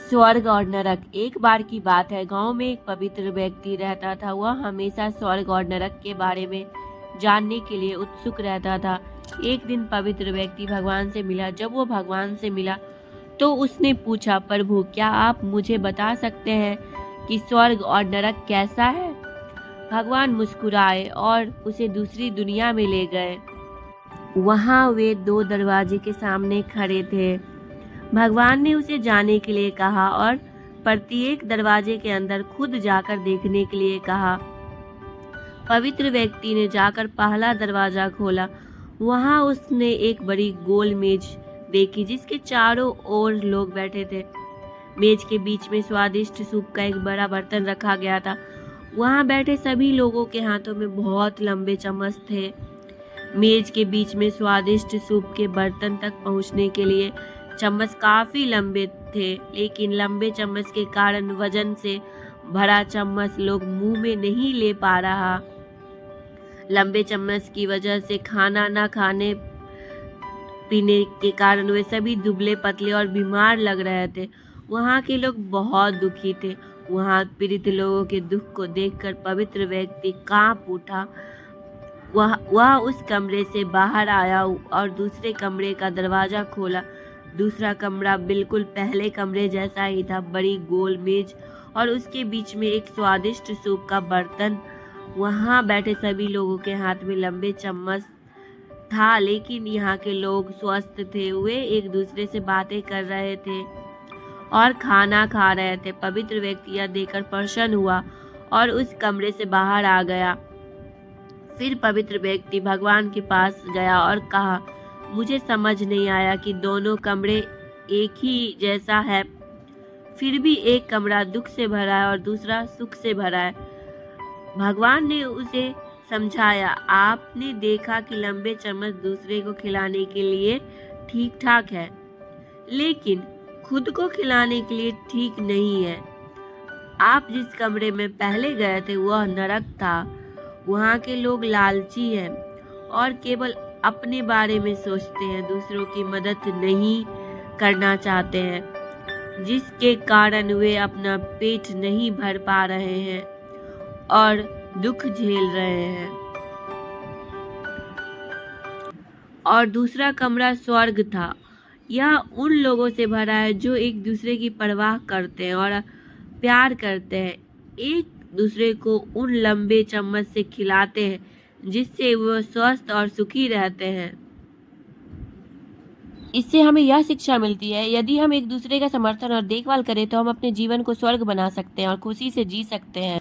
स्वर्ग और नरक। एक बार की बात है, गांव में एक पवित्र व्यक्ति रहता था। वह हमेशा स्वर्ग और नरक के बारे में जानने के लिए उत्सुक रहता था। एक दिन पवित्र व्यक्ति भगवान से मिला। जब वो भगवान से मिला तो उसने पूछा, प्रभु, क्या आप मुझे बता सकते हैं कि स्वर्ग और नरक कैसा है? भगवान मुस्कुराए और उसे दूसरी दुनिया में ले गए। वहाँ वे दो दरवाजे के सामने खड़े थे। भगवान ने उसे जाने के लिए कहा और प्रत्येक दरवाजे के अंदर खुद जाकर देखने के लिए कहा। पवित्र व्यक्ति ने जाकर पहला दरवाजा खोला। वहां उसने एक बड़ी गोल मेज देखी जिसके चारों ओर लोग बैठे थे। मेज के बीच में स्वादिष्ट सूप का एक बड़ा बर्तन रखा गया था। वहां बैठे सभी लोगों के हाथों में बहुत लंबे चम्मच थे। मेज के बीच में स्वादिष्ट सूप के बर्तन तक पहुंचने के लिए चम्मच काफी लंबे थे, लेकिन लंबे चम्मच के कारण वजन से भरा चम्मच लोग मुंह में नहीं ले पा रहा। लंबे चम्मच की वजह से खाना न खाने पीने के कारण वे सभी दुबले पतले और बीमार लग रहे थे। वहाँ के लोग बहुत दुखी थे। वहाँ पीड़ित लोगों के दुख को देखकर पवित्र व्यक्ति कांप उठा। वह उस कमरे से बाहर आया और दूसरे कमरे का दरवाजा खोला। दूसरा कमरा बिल्कुल पहले कमरे जैसा ही था। बड़ी गोल मेज और उसके बीच में एक स्वादिष्ट सूप का बर्तन। वहां बैठे सभी लोगों के हाथ में लंबे चम्मच था, लेकिन यहाँ के लोग स्वस्थ थे। वे एक दूसरे से बातें कर रहे थे और खाना खा रहे थे। पवित्र व्यक्ति यह देखकर प्रसन्न हुआ और उस कमरे से बाहर आ गया। फिर पवित्र व्यक्ति भगवान के पास गया और कहा, मुझे समझ नहीं आया कि दोनों कमरे एक ही जैसा है, फिर भी एक कमरा दुख से भरा है और दूसरा सुख से भरा है। भगवान ने उसे समझाया, आपने देखा कि लंबे चम्मच दूसरे को खिलाने के लिए ठीक ठाक है, लेकिन खुद को खिलाने के लिए ठीक नहीं है। आप जिस कमरे में पहले गए थे वह नरक था। वहाँ के लोग लालची हैं और केवल अपने बारे में सोचते हैं, दूसरों की मदद नहीं करना चाहते हैं, जिसके कारण वे अपना पेट नहीं भर पा रहे हैं और दुख झेल रहे हैं। और दूसरा कमरा स्वर्ग था। यह उन लोगों से भरा है जो एक दूसरे की परवाह करते हैं और प्यार करते हैं, एक दूसरे को उन लंबे चम्मच से खिलाते हैं जिससे वो स्वस्थ और सुखी रहते हैं। इससे हमें यह शिक्षा मिलती है, यदि हम एक दूसरे का समर्थन और देखभाल करें तो हम अपने जीवन को स्वर्ग बना सकते हैं और खुशी से जी सकते हैं।